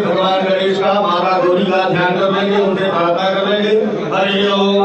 भगवान गणेश का माता गौरी का ध्यान कर लेंगे, उनसे प्रार्थना कर लेंगे। हरि ओम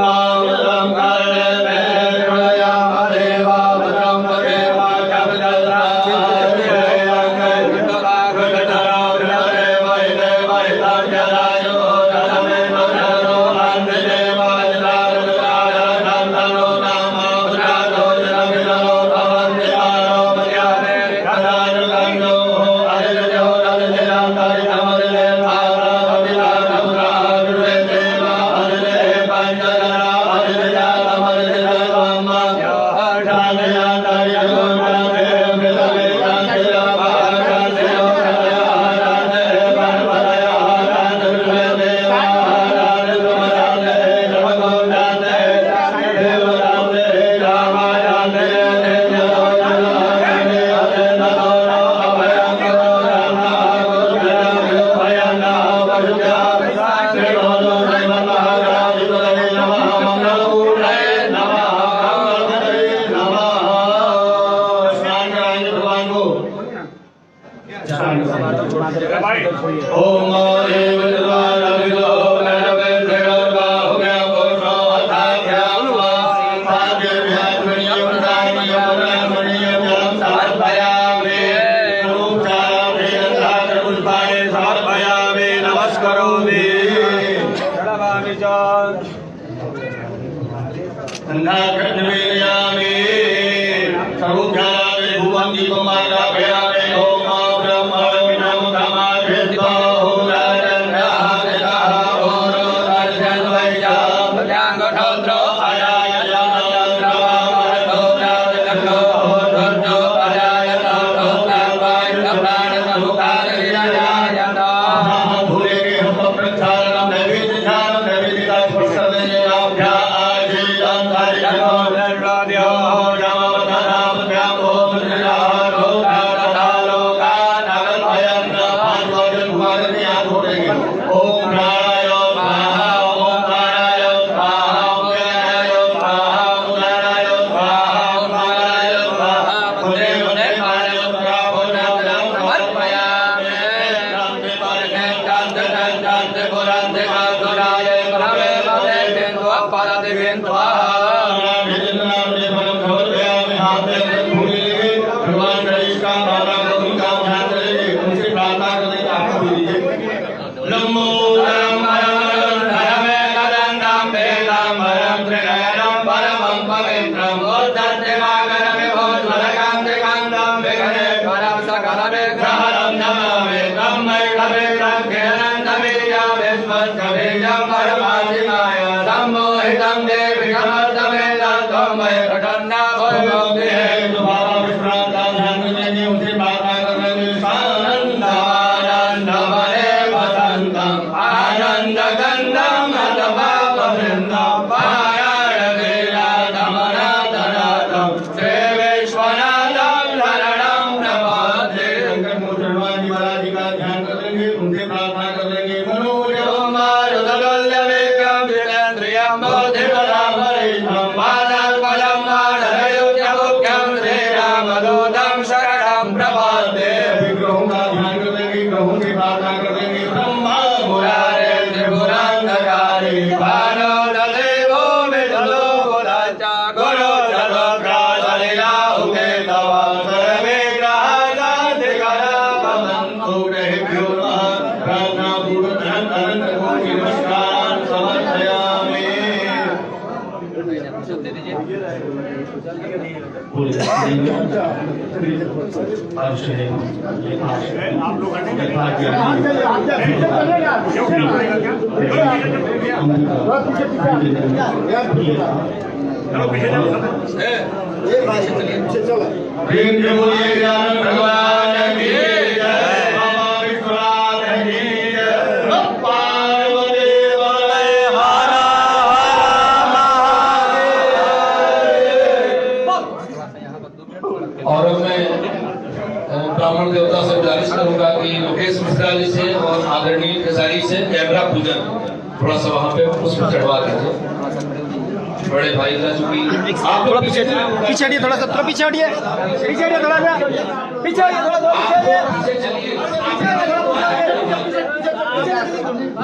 और मैं ब्राह्मण देवता से गुजारिश करूंगा कि लोकेश मिश्रा जी से और आदरणीय खेसारी से कैमरा पूजन थोड़ा सा वहां पे पुष्प चढ़वा दीजिए। बड़े भाई का चूंकि आप थोड़ा पीछे पीछे हटिए, थोड़ा सा थोड़ा पीछे हटिए, पीछे हटिए, थोड़ा सा पीछे हटिए, थोड़ा सा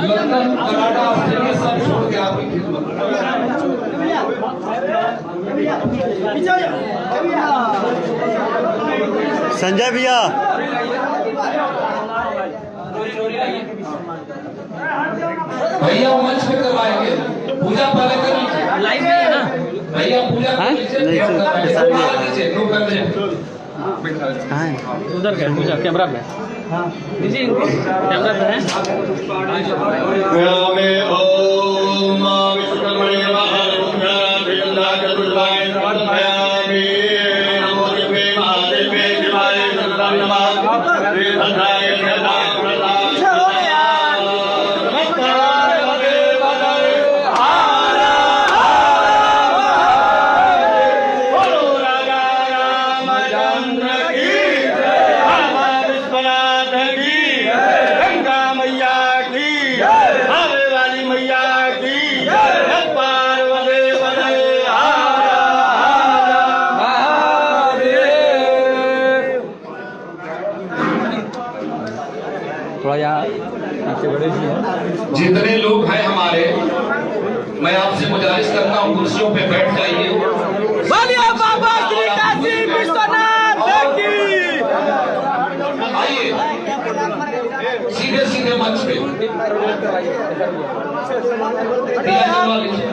लंदन कनाडा ऑस्ट्रेलिया सब छोड़ के आप संजय भैया भैया मंच पे करवाएंगे पूजा पहले कर लीजिए लाइव में है ना भैया पूजा कर लीजिए उधर क्या पूजा कैमरा पे दीजिए इनको कैमरा पे है मे ओम विष्णुमणि नमः ऋषिकेन्द्राय समर्पयामि नमो देवे महादेवे शिवाय नमः श्रीभद्राय थोड़ा यहाँ आपसे बड़े भी हैं। जितने लोग हैं हमारे मैं आपसे गुजारिश करता हूँ कुर्सियों पे बैठ जाइए बोलिए बाबा श्री काशी विश्वनाथ की आइए सीधे सीधे मंच पे दिया जलवा लीजिए।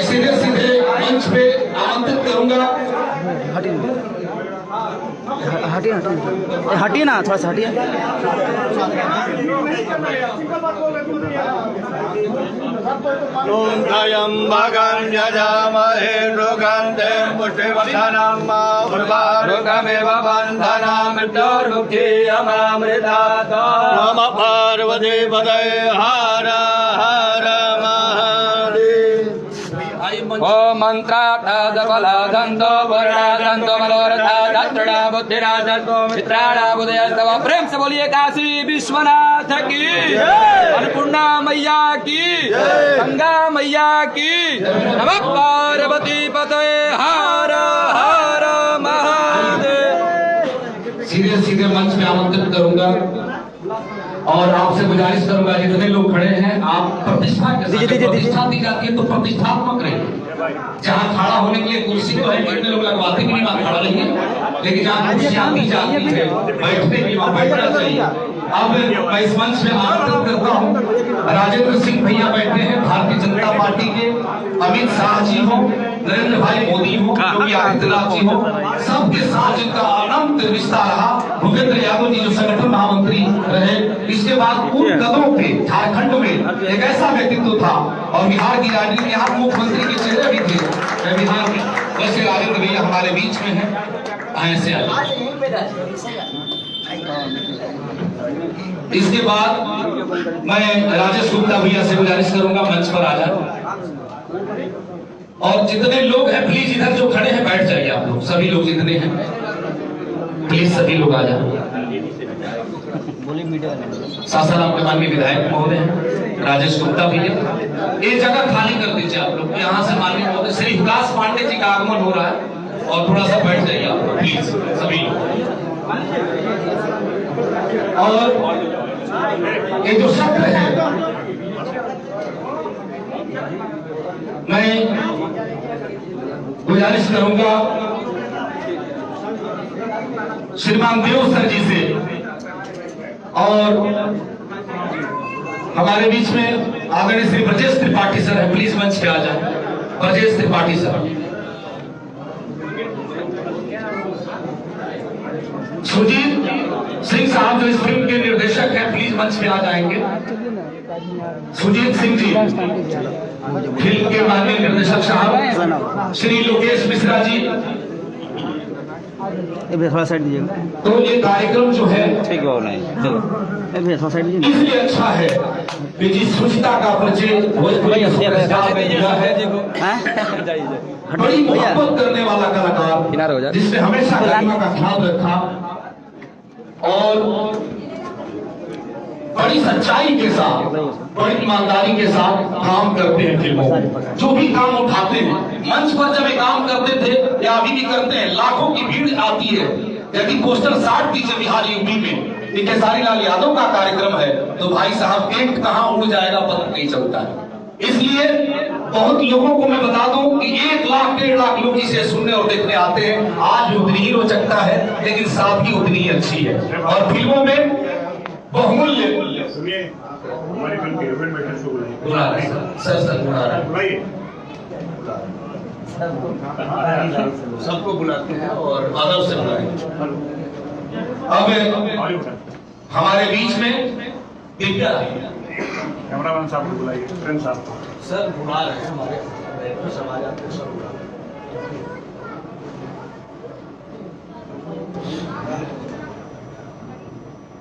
सीधे सीधे मंच पे आमंत्रित करूंगा हटिए ना थोड़ा सा हटिए त्र्यम्बकं यजामहे सुगन्धिं पुष्टिवर्धनं उर्वारुकमिव बन्धनं मृत्योर्मुक्तियमामृतात् नमः पार्वतीपतये हर हर महादेव। ओम मंत्रादंतो वर्णादंतो मनोरथादत्रणा बुद्धिराजतो मित्राणा बुद्धयस्तव प्रेम से बोलिए काशी विश्वनाथ की अन्नपूर्णा मैया की गंगा मैया की नमः पार्वती पतये हर हर महादेव। सीधे सीधे मंच पे आमंत्रित करूंगा और आपसे गुजारिश करूंगा जितने लोग खड़े हैं आप प्रतिष्ठा के साथ प्रतिष्ठा दी जाती है तो प्रतिष्ठात्मक रहे। जहाँ खड़ा होने के लिए कुर्सी तो है कितने लोग लगवाते भी नहीं वहाँ खड़ा रहिए लेकिन जहाँ कुर्सियाँ दी जाती है बैठने की वहाँ बैठना चाहिए। अब मैं इस मंच में आमंत्रित करता हूँ राजेंद्र सिंह भैया बैठे हैं भारतीय जनता पार्टी के, अमित शाह जी हो, नरेंद्र भाई मोदी हो, योगी आदित्यनाथ जी हो, सबके साथ जिनका अनंत रिश्ता रहा। भूपेंद्र यादव जी जो संगठन महामंत्री रहे, इसके बाद उन कदमों पे झारखंड में एक ऐसा व्यक्तित्व था और बिहार की राजनीति यहाँ मुख्यमंत्री के चेहरे भी थे बिहार के। वैसे राजेंद्र भैया हमारे बीच में है, ऐसे इसके बाद मैं राजेश गुप्ता भैया से गुजारिश करूंगा मंच पर आ जाए और जितने लोग हैं प्लीज इधर जो खड़े हैं बैठ जाइए आप लोग, सभी लोग जितने हैं प्लीज सभी लोग आ जाए। सासाराम के माननीय विधायक महोदय राजेश गुप्ता भैया ये जगह खाली कर दीजिए आप लोग। यहाँ से माननीय महोदय श्री विकास पांडे जी का आगमन हो रहा है और थोड़ा सा बैठ जाइए आप लोग प्लीज सभी लोग। और ये जो सत्र है मैं गुजारिश करूंगा श्रीमान देव सर जी से और हमारे बीच में आदरणीय श्री ब्रजेश त्रिपाठी सर है, प्लीज मंच पे आ जाए। ब्रजेश त्रिपाठी सर। सुजीत सिंह साहब जो इस फिल्म के निर्देशक हैं, प्लीज मंच पे आ जाएंगे। सुजीत सिंह जी फिल्म के माननीय निर्देशक साहब। श्री लोकेश मिश्रा जी, थोड़ा साइड दीजिएगा। तो ये कार्यक्रम जो है ठीक है, नहीं चलो थोड़ा साइड दीजिए। इसलिए अच्छा है कि जिस सुचिता का परिचय भोजपुरी में दिया है, बड़ी मोहब्बत करने वाला कलाकार जिसने हमेशा गरिमा का ख्याल रखा और बड़ी सच्चाई के साथ, बड़ी ईमानदारी के साथ काम करते हैं फिल्मों में। जो भी काम उठाते हैं, मंच पर जब ये काम करते थे या अभी भी करते हैं, लाखों की भीड़ आती है। यदि पोस्टर 60 दीजिए बिहार यूपी में, ये खेसारी लाल यादव का कार्यक्रम है, तो भाई साहब टेंट कहाँ उड़ जाएगा पता नहीं चलता है। इसलिए बहुत लोगों को मैं बता दूं कि 1 लाख 1.5 लाख लोग इसे सुनने और देखने आते हैं। आज उतनी ही रोचकता है, लेकिन साथ ही उतनी ही अच्छी है। और फिल्मों में बहुमूल्य सुनिए, हमारी फिल्म के इवेंट मैटर शो बुला रहे हैं सर बुला रहे हैं, बुलाइए, सबको बुलाते हैं और अदब से बुलाएंगे। अब हमारे बीच में दिव्या कैमरामैन साहब को बुलाइए, फ्रेंड साहब को। सर बुला रहे हैं, हमारे डायरेक्टर समाज आते हैं, सब बुला रहे हैं।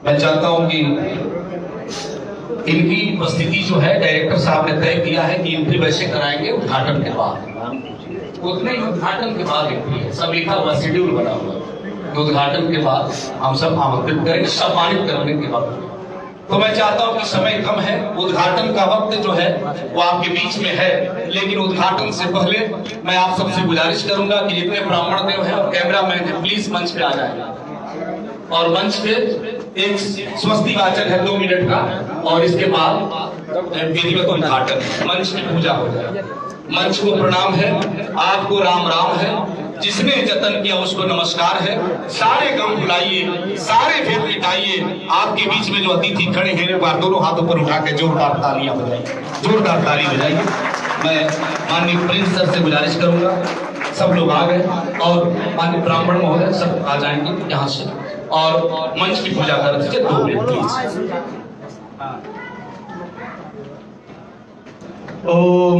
मैं चाहता हूं कि इनकी उपस्थिति जो है डायरेक्टर साहब ने तय किया है कि एंट्री वैसे कराएंगे उद्घाटन के बाद, उतने ही उद्घाटन के बाद एंट्री है। सब लिखा हुआ शेड्यूल बना हुआ है, तो उद्घाटन के बाद हम सब आमंत्रित करेंगे, सम्मानित करने के बाद। तो मैं चाहता हूं कि समय कम है, उद्घाटन का वक्त जो है वो आपके बीच में है, लेकिन उद्घाटन से पहले मैं आप सबसे गुजारिश करूंगा कि जितने ब्राह्मण देव है और कैमरामैन है, प्लीज मंच पे आ जाए। और मंच पे एक स्वस्ति वाचन है 2 मिनट का, और इसके बाद विधिवत उद्घाटन, मंच की पूजा हो जाए। मंच को प्रणाम है, आपको राम राम है, जिसने जतन किया उसको नमस्कार है। सारे गम भुलाइए, सारे भेद मिटाइए। आपके बीच में जो अतिथि खड़े हैं, एक बार दोनों हाथों पर उठा के जोरदार तालियां बजाइए, जोरदार ताली बजाइए। मैं माननीय प्रिंस सर से गुजारिश करूंगा, सब लोग आ गए और माननीय ब्राह्मण महोदय सब आ जाएंगे यहाँ से, और मंच की पूजा कर दीजिए। 2 मिनट प्लीज। ओम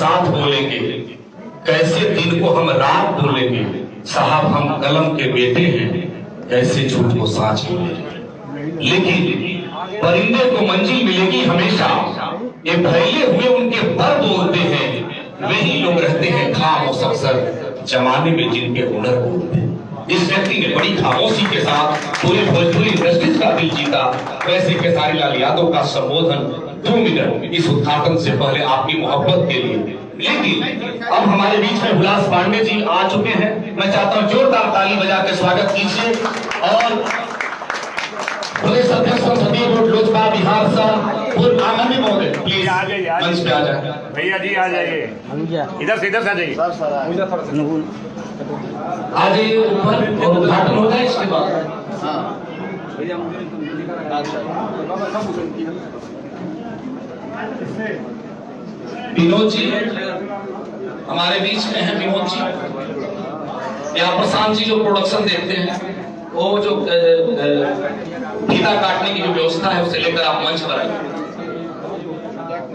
साथ बोलेंगे, कैसे दिन को हम रात बोलेंगे। साहब हम कलम के बेटे हैं, कैसे झूठ को साच बोलेंगे। लेकिन परिंदे को मंजिल मिलेगी हमेशा, ये फैले हुए उनके पर बोलते हैं। वही लोग रहते हैं खामोश अक्सर जमाने में जिनके हुनर बोलते हैं। इस व्यक्ति ने बड़ी खामोशी के साथ पूरी भोजपुरी इंडस्ट्रीज का दिल जीता। वैसे खेसारी लाल यादव का संबोधन 2 मिनट इस उद्घाटन से पहले आपकी मोहब्बत के लिए। लेकिन अब हमारे बीच में हुलास पांडे जी आ चुके हैं। मैं चाहता हूं जोरदार ताली बजा के स्वागत कीजिए। और प्रदेश अध्यक्ष संसदीय बोर्ड लोजपा बिहार से पूर्व आनंदी महोदय प्लीज मंच पे आ जाए। भैया जी आ जाइए, इधर से आ जाइए। आ जाइए ऊपर और उद्घाटन होगा इसके बाद। विनोद जी हमारे बीच में है। विनोद जी या प्रशांत जी जो प्रोडक्शन देखते हैं, वो जो फीता काटने की जो व्यवस्था है उसे लेकर आप मंच पर आइए।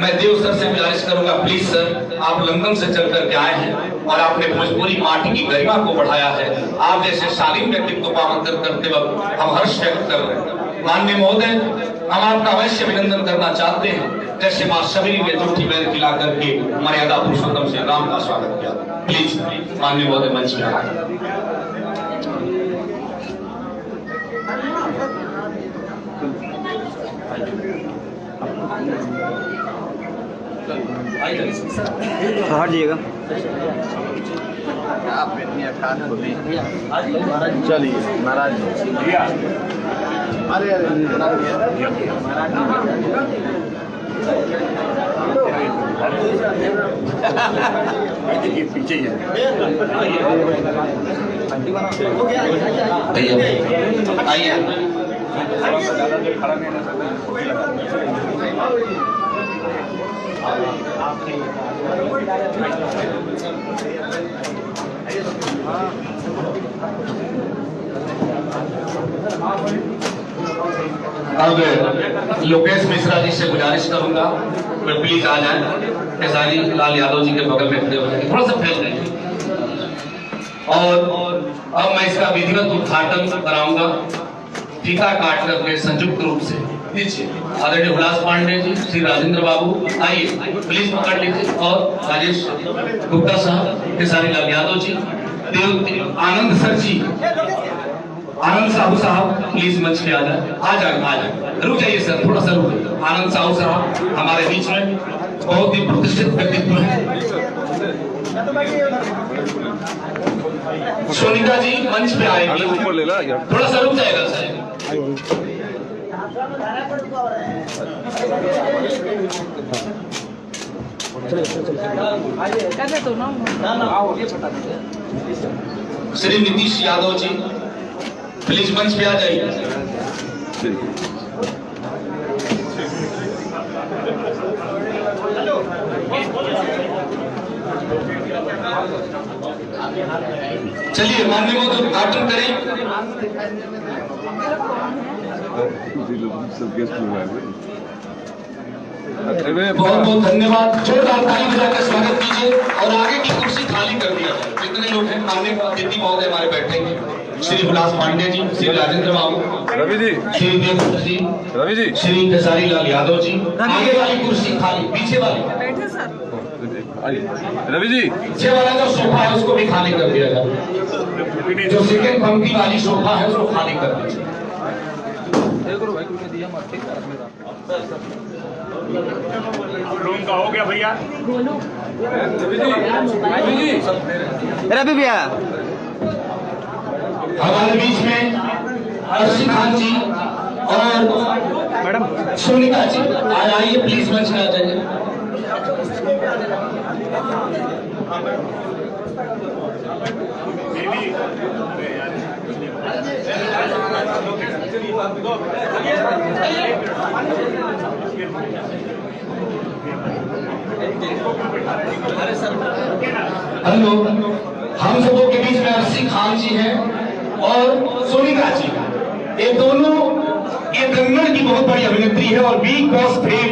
मैं देव सर से गुजारिश करूंगा, प्लीज सर, आप लंदन से चल करके आए हैं और आपने भोजपुरी माटी की गरिमा को बढ़ाया है। आप जैसे शालीन व्यक्तित्व को आमंत्रित करते वक्त हम हर्ष व्यक्त कर रहे हैं। माननीय महोदय, हम आपका अवश्य अभिनंदन करना चाहते हैं, जैसे मां शबरी ने झूठी बैल खिला करके मर्यादा पुरुषोत्तम श्री राम का स्वागत किया। प्लीज माननीय महोदय मंच में आए। हट जाइएगा। चलिए महाराज भैया अरे पीछे ही है। आइए खड़ा नहीं रह अब लोकेश मिश्रा जी से गुजारिश करूंगा वे प्लीज आ जाएं। खेसारी लाल यादव जी के बगल में खड़े हो जाएंगे, थोड़ा सा फैल जाएंगे। और अब मैं इसका विधिवत उद्घाटन कराऊंगा फीता काट करके संयुक्त रूप से। आदरणीय हुलास पांडे जी, श्री राजेंद्र बाबू आइए प्लीज पकड़ लीजिए। और राजेश गुप्ता साहब, खेसारी लाल यादव जी, आनंद सर जी, आनंद साहू साहब प्लीज मंच पे आ जाए। रुक जाइए सर, थोड़ा सा रुक। आनंद साहू साहब हमारे बीच में बहुत ही प्रतिष्ठित व्यक्तित्व है। सोनिका जी मंच पे आएंगे, थोड़ा सा रुक जाएगा सर। श्री नीतीश यादव जी प्लीज मंच पे आ जाइए। चलिए माननीय मोदी उद्घाटन करें। बहुत बहुत धन्यवाद। जोरदार ताली बजाकर स्वागत कीजिए और आगे की कुर्सी खाली कर दिया जाए। जितने लोग हैं माननीय अतिथि महोदय हमारे बैठेंगे, श्री हुलास पांडे जी, श्री राजेंद्र बाबू, रवि जी, श्री देव जी, रवि जी, श्री खेसारी लाल यादव जी। आगे वाली कुर्सी खाली, पीछे वाली रवि जी, पीछे वाला जो सोफा है उसको भी खाली कर दिया जाए। जो सेकंड पंक्ति वाली सोफा है उसको खाली कर दीजिए। रूम का हो गया भैया। रवि भैया हमारे बीच में अर्शी खान जी और मैडम सोनिका जी आज आइए प्लीज मंच में आ जाइए। हेलो, हम सबों के बीच में अर्शी खान जी हैं और सोनिका जी। ये दोनों ये कन्नड़ की बहुत बड़ी अभिनेत्री है और बिग बॉस फेम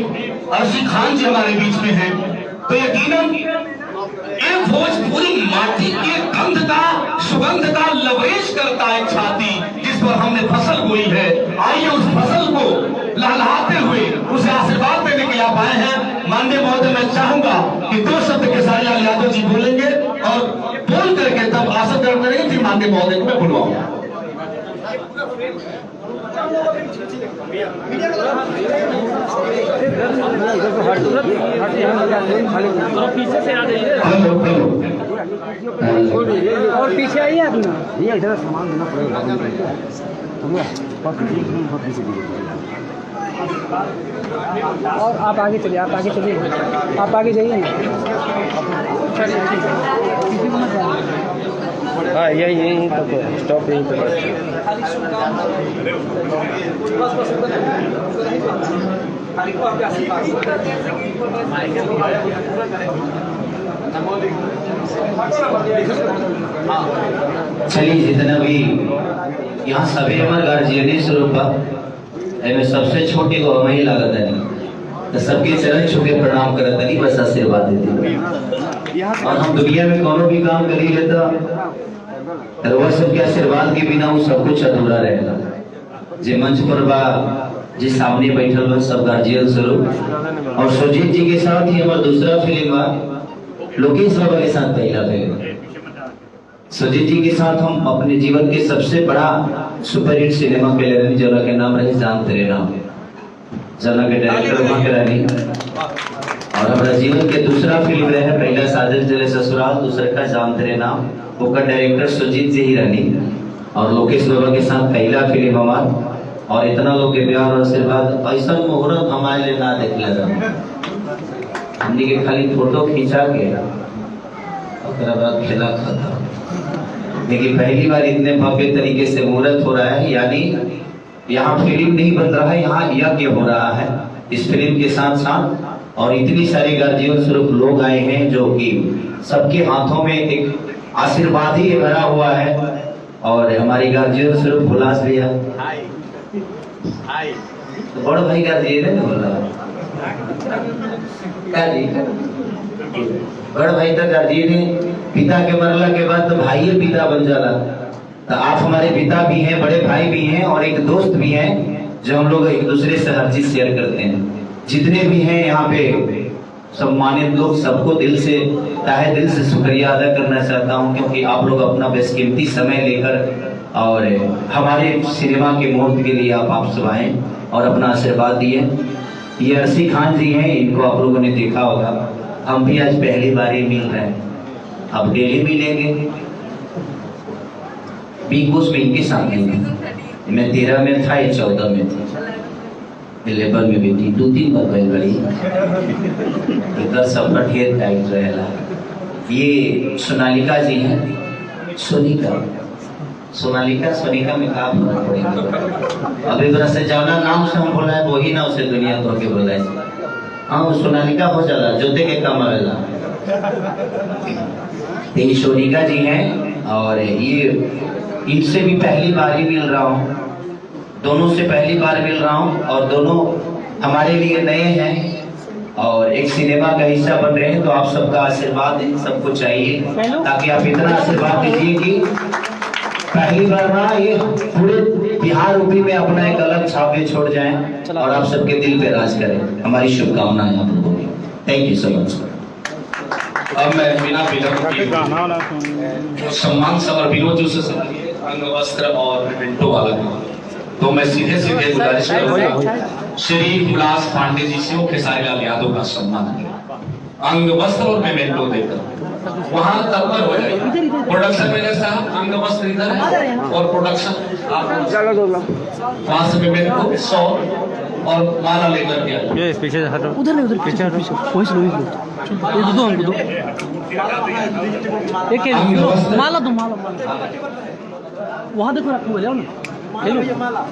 अर्शी खान जी हमारे बीच में हैं। तो यकीनन भोजपुरी माटी के गंध का सुगंध का लवरेश करता है छाती जिस पर हमने फसल बोई है। आइए उस फसल को लहलहाते हुए उसे आशीर्वाद देने के लिए आप आए हैं। माननीय महोदय, मैं चाहूंगा कि 2 शब्द केसारीलाल यादव जी बोलेंगे और बोल करके तब आसन ग्रहण करेंगे, फिर माननीय महोदय को मैं बुलवाऊंगा। पीछे से आ जाइए और पीछे आइए अपना। ये इधर सामान देना पड़ेगा। और आप आगे चलिए, आप आगे चलिए, आप आगे जाइए ना। हाँ यही तो स्टॉप यहीं पर। चलिए जितना भी यहाँ सभी हमारे गार्जियन स्वरूप में सबसे छोटी को हमें ही लागत है तो सबके चरण छुके प्रणाम करत नहीं, बस आशीर्वाद देते। और हम दुनिया में कोनो भी काम करी लेता तो वह सबके आशीर्वाद के बिना वो सब कुछ अधूरा रहेगा। जे मंच पर बा जी सामने बैठल बा सब गार्जियन स्वरूप और सुजीत जी के साथ ही हमारा दूसरा फिल्म बा लोकेश बाबा के साथ पहला फिल्म। सुजीत जी के साथ हम अपने जीवन के सबसे बड़ा सुपरहिट सिनेमा के ले रहे जना के नाम रहे जान तेरे नाम, जना के डायरेक्टर वहां के रहनी। और हमारा जीवन के दूसरा फिल्म रहे पहला साजन चले ससुराल, दूसरे का जान तेरे नाम, वो का डायरेक्टर सुजीत जी ही रहनी। और लोकेश बाबा के साथ पहला फिल्म हमारा। और इतना लोग के प्यार और आशीर्वाद ऐसा मुहूर्त हमारे लिए ना देख लगा हमने के खाली फोटो खींचा के बाद खेला खत्म। लेकिन पहली बार इतने भव्य तरीके से मुहूर्त हो रहा है, यानी यहाँ फिल्म नहीं बन रहा है, यहाँ यज्ञ हो रहा है इस फिल्म के साथ साथ। और इतनी सारे गार्जियन स्वरूप लोग आए हैं जो कि सबके हाथों में एक आशीर्वाद ही भरा हुआ है। और हमारी गार्जियन स्वरूप हुलास भैया तो बड़ भाई गार्जियन है ना बोला बड़ भाई तक गार्जियन है। पिता के मरला के बाद तो भाई पिता बन जाला। तो आप हमारे पिता भी हैं, बड़े भाई भी हैं और एक दोस्त भी हैं जो हम लोग एक दूसरे से हर चीज शेयर करते हैं। जितने भी हैं यहाँ पे सम्मानित लोग, सबको दिल से तहे दिल से शुक्रिया अदा करना चाहता हूँ क्योंकि आप लोग अपना बेशकीमती समय लेकर और हमारे सिनेमा के मुहूर्त के लिए आप सब आए और अपना आशीर्वाद दिए। ये अर्शी खान जी हैं, इनको आप लोगों ने देखा होगा। हम भी आज पहली बार ही मिल रहे हैं, अब डेली मिलेंगे। बिग बॉस में इनके सामने मैं 13 में था, ये 14 में थी, 11 में भी थी, 2-3 बार बैल बड़ी इधर सबका ढेर टाइट रहेला। ये सोनालिका जी हैं, सोनालिका सोनिका में का फर्क पड़ेगा। अब एक से जाना नाम से हम बोला है वही ना उसे दुनिया तो के बोला है। हाँ सोनालिका हो जाला जोते के काम आवेला। ये सोनिका जी हैं और ये इनसे भी पहली बार ही मिल रहा हूँ, दोनों से पहली बार मिल रहा हूँ और दोनों हमारे लिए नए हैं और एक सिनेमा का हिस्सा बन रहे हैं। तो आप सबका आशीर्वाद सबको चाहिए ताकि आप इतना आशीर्वाद दीजिए कि पहली बार ना ये पूरे बिहार यूपी में अपना एक अलग छापे छोड़ जाएं और आप सबके दिल पे राज करें। हमारी शुभकामनाएं आप लोगों की। Thank you so much. अब मैं बिना विलंब सम्मान सवर विनोद से अंग वस्त्र और मिनटों वाला तो मैं सीधे गुजारिश करूंगा श्री विलास पांडे जी से खेसारीलाल यादव का सम्मान अंग वस्त्र और मेमेंटो देकर वहां तत्पर हो जाएगी। प्रोडक्शन मैनेजर साहब अंग वस्त्र इधर है और प्रोडक्शन आप वहां से मेमेंटो 100 और माला लेकर के आइए। ये पीछे हटो, उधर नहीं, उधर पीछे हटो, वही से लो, ये दो हमको दो, एक माला दो, माला वहां देखो रखो, ले लो ना, ले लो माला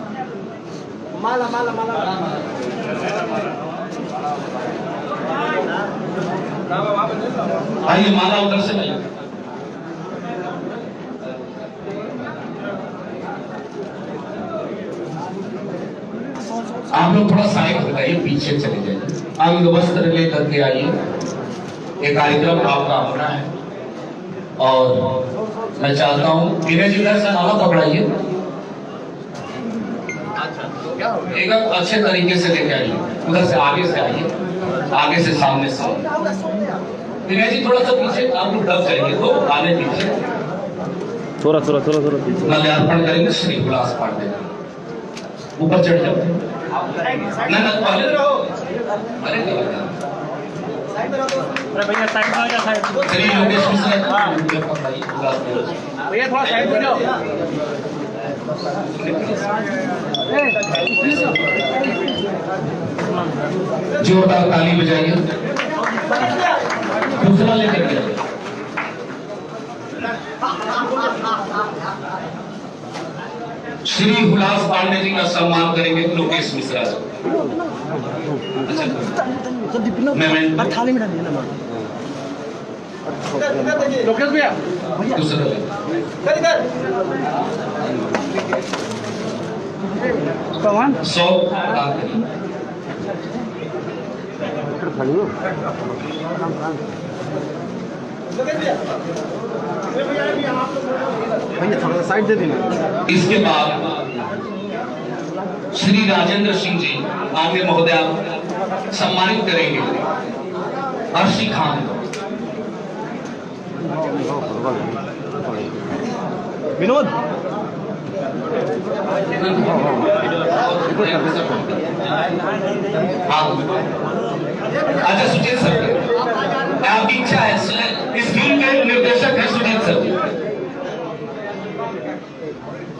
माला माला। आइए माला उधर से नहीं, आप लोग थोड़ा साइड हो जाइए, पीछे चले जाइए। अंग वस्त्र लेकर के आइए। ये कार्यक्रम आपका अपना है, और मैं चाहता हूँ धीरे धीरे से नाला पकड़ाइए, एकदम अच्छे तरीके से लेके आइए, उधर से आगे से आइए, आगे से सामने से। धीरे जी थोड़ा सा पीछे, आप लोग दब जाइए तो आने पीछे थोड़ा पीछे। माल्यार्पण करेंगे श्री हुलास पांडे। ऊपर चढ़ जाओ ना पहले रहो। अरे भैया साइड में आ जा, साइड में। श्री योगेश मिश्रा भैया थोड़ा साइड में जाओ। जोरदार ताली बजाइए। दूसरा लेकर के श्री हुलास पांडे जी का सम्मान करेंगे लोकेश मिश्रा जी। अच्छा थाली में डालिए ना लोकेश भैया। दूसरा कौन 100 भैया थोड़ा साइड दे देना। इसके बाद श्री राजेंद्र सिंह जी आगे महोदय सम्मानित करेंगे अर्शी खान। विनोद अच्छा सुजीत सर, आपकी इच्छा है, इस फिल्म के निर्देशक है सुजीत सर,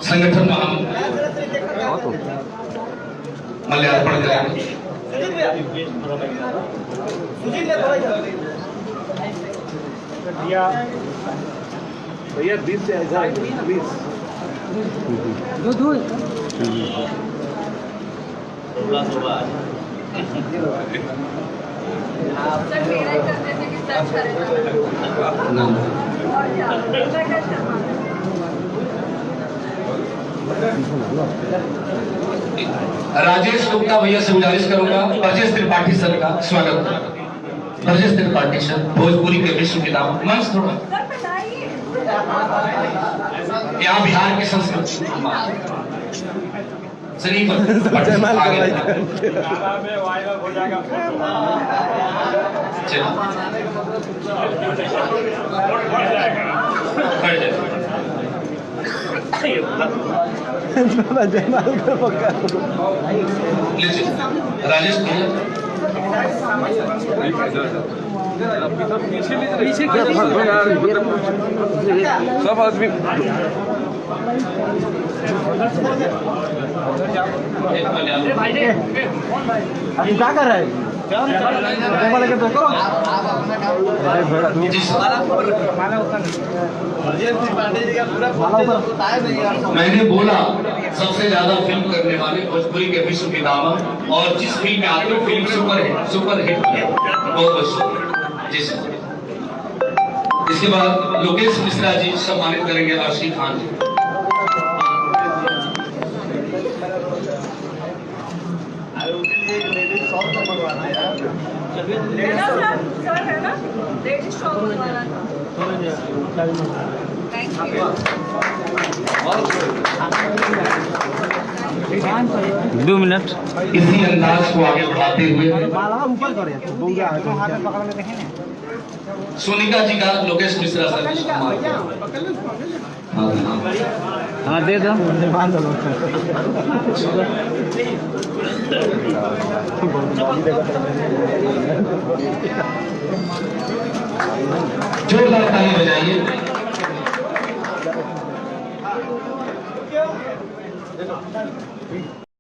संगठन में हम माल्यार्पण करेंगे। भैया 20 से ऐसा 20 सर मेरा ही कर देते कि सर्च करें और क्या राजेश गुप्ता भैया से गुजारिश करूंगा ब्रजेश त्रिपाठी सर का स्वागत। ब्रजेश त्रिपाठी सर भोजपुरी के विश्व के नाम मंच थोड़ा यहाँ बिहार की संस्कृति शरीफ आगे राजेश पीछे सब आदमी अभी क्या कर रहा है? मैंने बोला सबसे ज्यादा फिल्म करने वाले भोजपुरी के विश्व के नाम, और जिस फिल्म में आते हो फिल्म सुपर हिट बहुत बहुत शुक्रिया जी सर। इसके बाद लोकेश मिश्रा जी सम्मानित करेंगे अर्शी खान जी। दो मिनट इसी अंदाज को आगे बढ़ाते हुए सोनिका जी का लोकेश मिश्रा सर हाँ दे दो जोरदार ताली बजाइए।